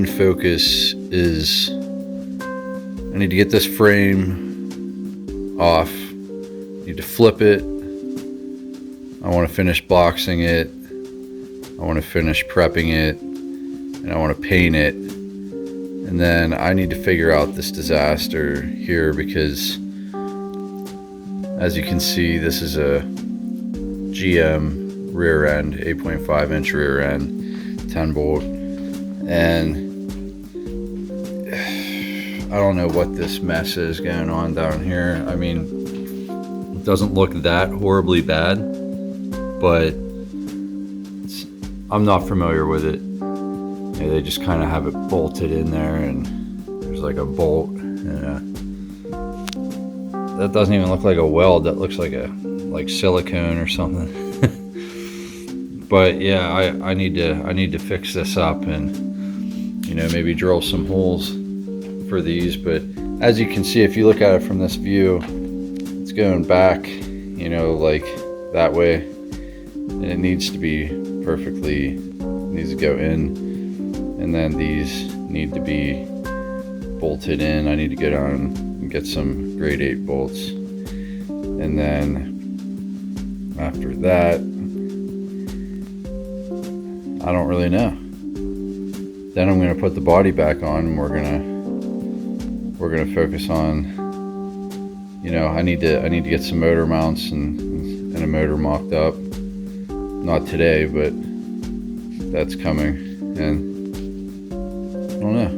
main focus is I need to get this frame off. I need to flip it. I want to finish boxing it. I want to finish prepping it, and I want to paint it. And then I need to figure out this disaster here, because as you can see, this is a GM rear end, 8.5 inch rear end, 10 bolt. And I don't know what this mess is going on down here. I mean, it doesn't look that horribly bad, but I'm not familiar with it. You know, they just kind of have it bolted in there, and there's like a bolt, and that doesn't even look like a weld. That looks like silicone or something. But yeah, I need to fix this up, and you know, maybe drill some holes for these. But as you can see, if you look at it from this view, it's going back, you know, like that way, and it needs to be perfectly, needs to go in, and then these need to be bolted in. I need to get on and get some grade 8 bolts, and then after that, I don't really know. Then I'm gonna put the body back on, and we're gonna focus on, you know, I need to get some motor mounts and a motor mocked up. Not today, but that's coming, and I don't know.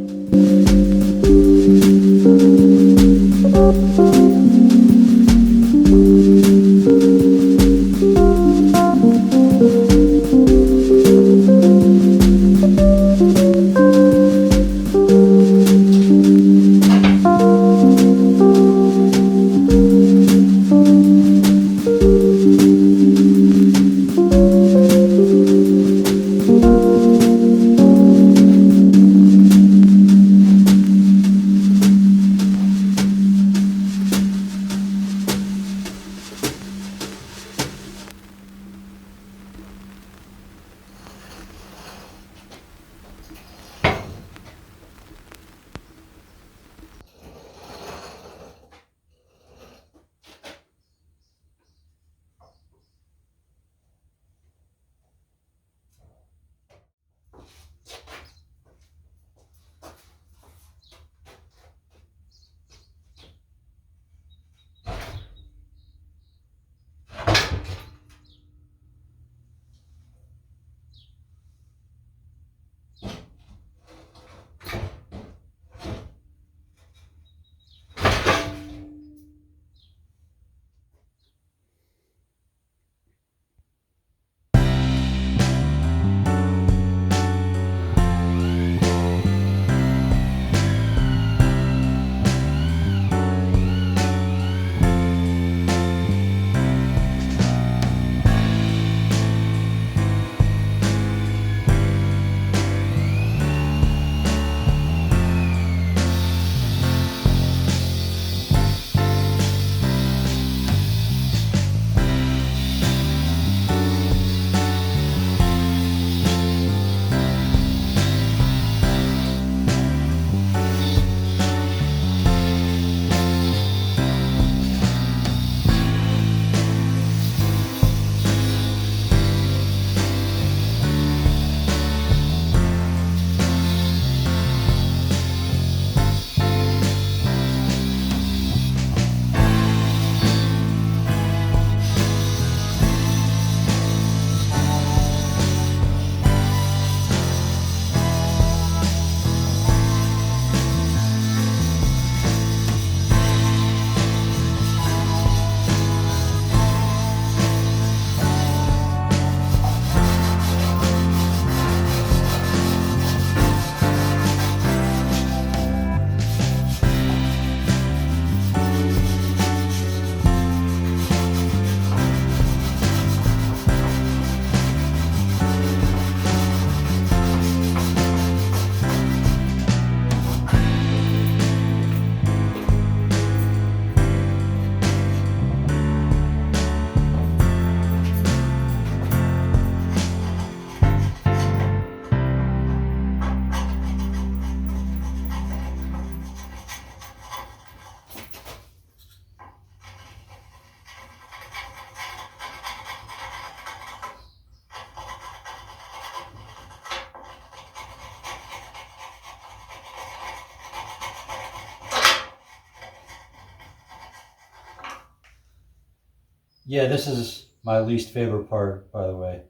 Yeah, this is my least favorite part, by the way.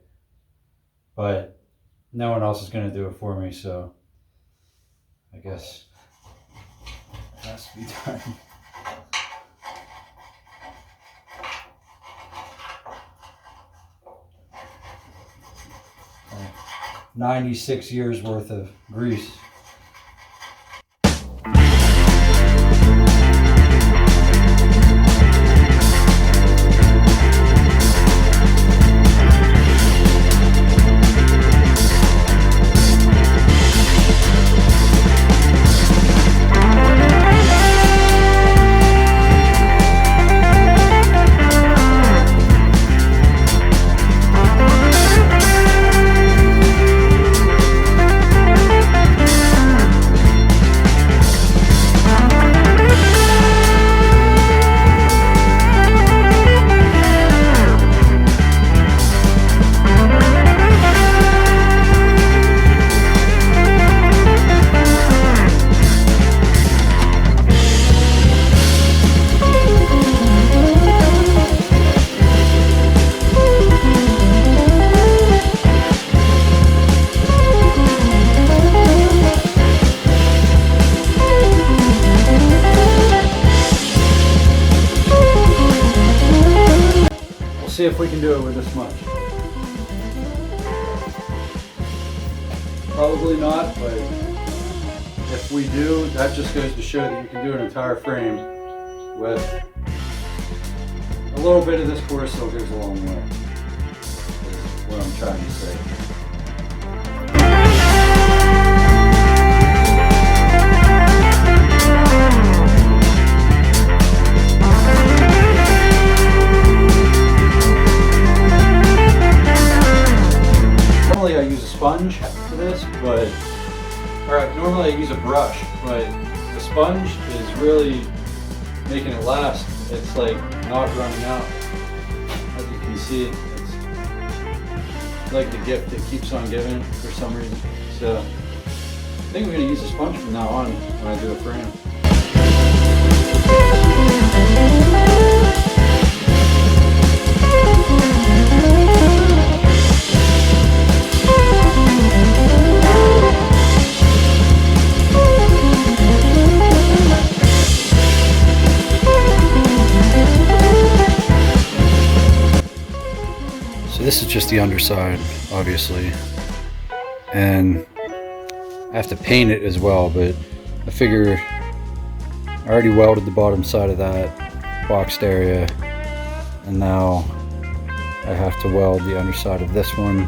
But no one else is going to do it for me, so I guess it has to be done. 96 years worth of grease. See if we can do it with this much. Probably not, but if we do, that just goes to show that you can do an entire frame with a little bit of this core still goes a long way. Is what I'm trying to say. Normally I use a sponge for this, but normally I use a brush, but the sponge is really making it last. It's like not running out. As you can see, it's like the gift that keeps on giving for some reason. So I think I'm going to use a sponge from now on when I do a frame. So this is just the underside, obviously, and I have to paint it as well, but I figure I already welded the bottom side of that boxed area, and now I have to weld the underside of this one.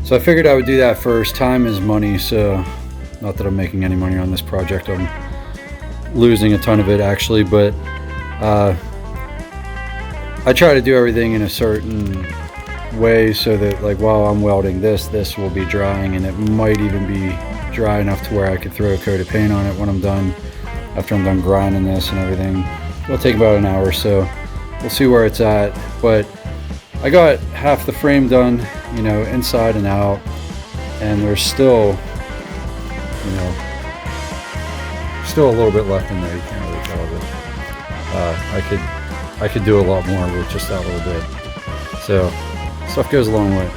So I figured I would do that first. Time is money, so not that I'm making any money on this project, I'm losing a ton of it actually, but I try to do everything in a certain way so that, like, while I'm welding this will be drying, and it might even be dry enough to where I could throw a coat of paint on it when I'm done, after I'm done grinding this and everything. It'll take about an hour, so we'll see where it's at. But I got half the frame done, you know, inside and out, and there's still, you know, still a little bit left in there. You can't really tell, but I could do a lot more with just that little bit. So stuff goes a long way.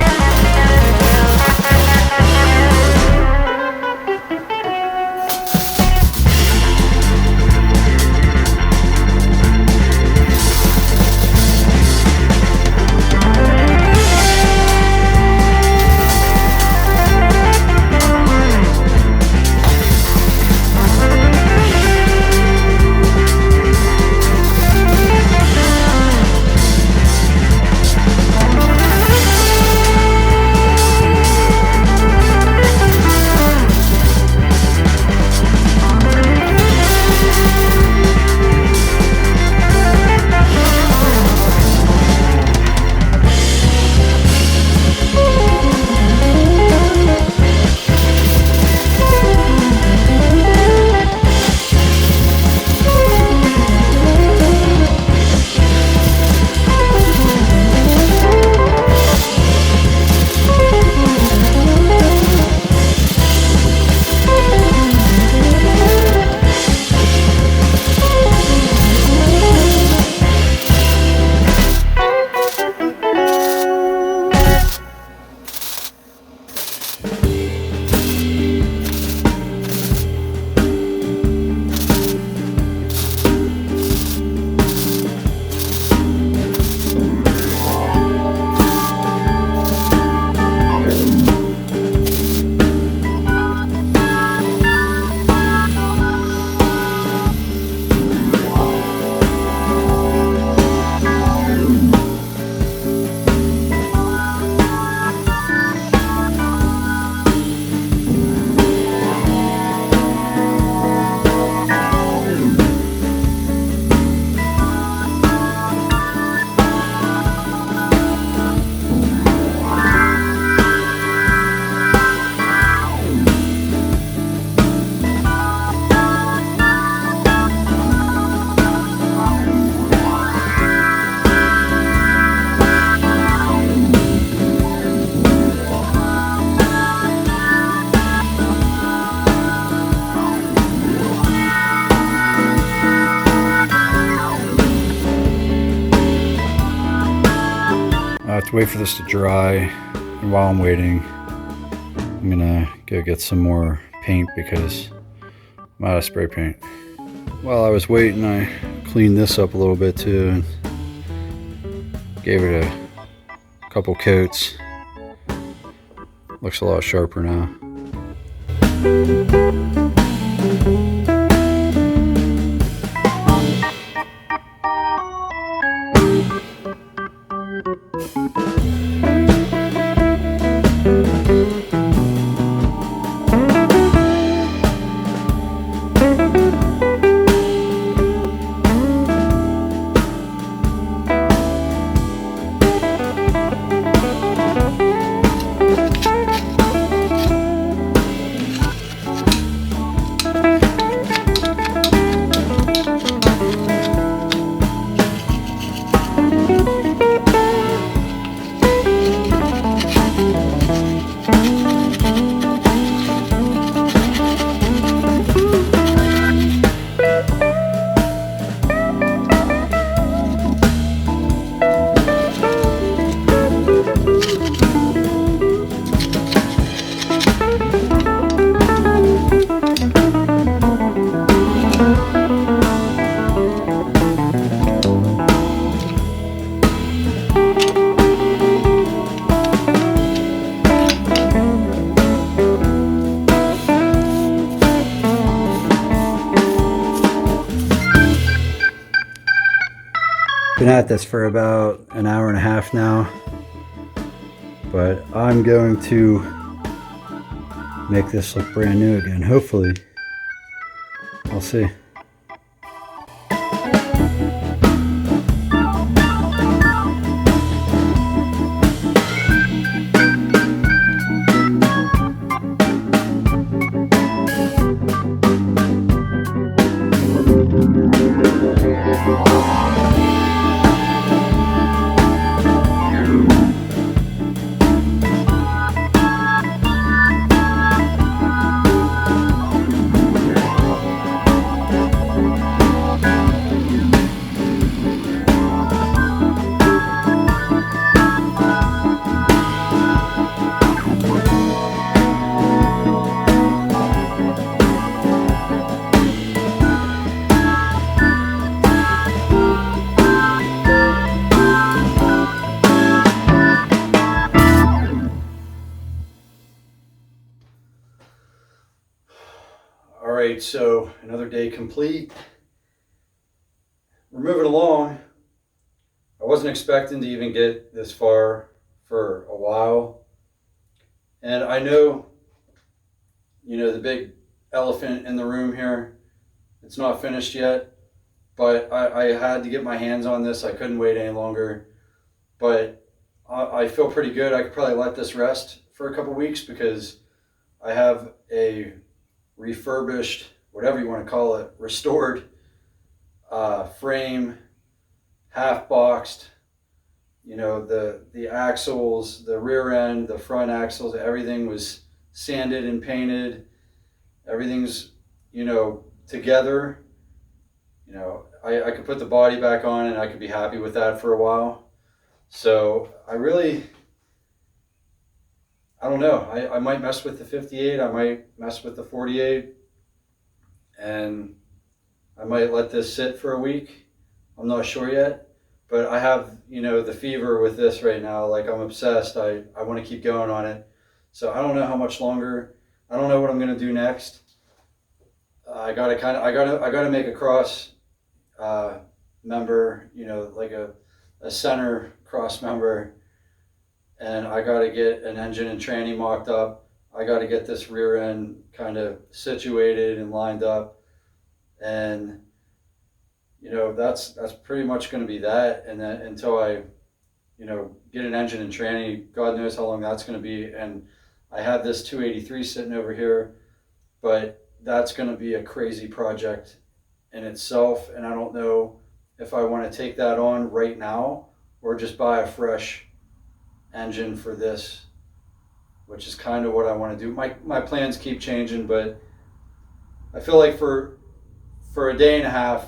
have to wait for this to dry, and while I'm waiting, I'm gonna go get some more paint because I'm out of spray paint. While I was waiting, I cleaned this up a little bit too and gave it a couple coats. Looks a lot sharper now. Been at this for about an hour and a half now, but I'm going to make this look brand new again. Hopefully, I'll see. Alright, so another day complete. We're moving along. I wasn't expecting to even get this far for a while. And I know, the big elephant in the room here, it's not finished yet, but I had to get my hands on this. I couldn't wait any longer. But I feel pretty good. I could probably let this rest for a couple weeks because I have a refurbished, whatever you want to call it, restored frame, half boxed, the axles, the rear end, the front axles, everything was sanded and painted. Everything's, together. I could put the body back on and I could be happy with that for a while. So I don't know. I might mess with the 58. I might mess with the 48. And I might let this sit for a week. I'm not sure yet. But I have, the fever with this right now. Like, I'm obsessed. I want to keep going on it. So I don't know how much longer. I don't know what I'm going to do next. I gotta make a cross member, like a center cross member. And I got to get an engine and tranny mocked up. I got to get this rear end kind of situated and lined up. And, that's pretty much going to be that. And then until I, get an engine and tranny, God knows how long that's going to be. And I have this 283 sitting over here, but that's going to be a crazy project in itself. And I don't know if I want to take that on right now or just buy a fresh engine for this, which is kind of what I want to do. My plans keep changing, but I feel like for a day and a half,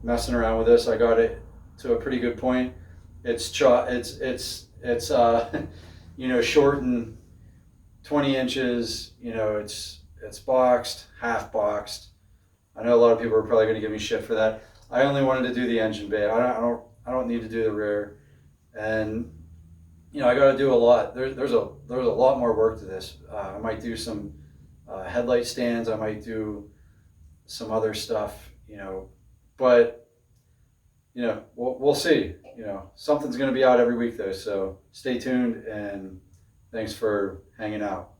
messing around with this, I got it to a pretty good point. you know, shortened 20 inches. You know, it's boxed, half boxed. I know a lot of people are probably going to give me shit for that. I only wanted to do the engine bay. I don't need to do the rear, and you know, I got to do a lot. There's a lot more work to this. I might do some headlight stands. I might do some other stuff. You know, but you know, we'll see. You know, something's going to be out every week though, so stay tuned and thanks for hanging out.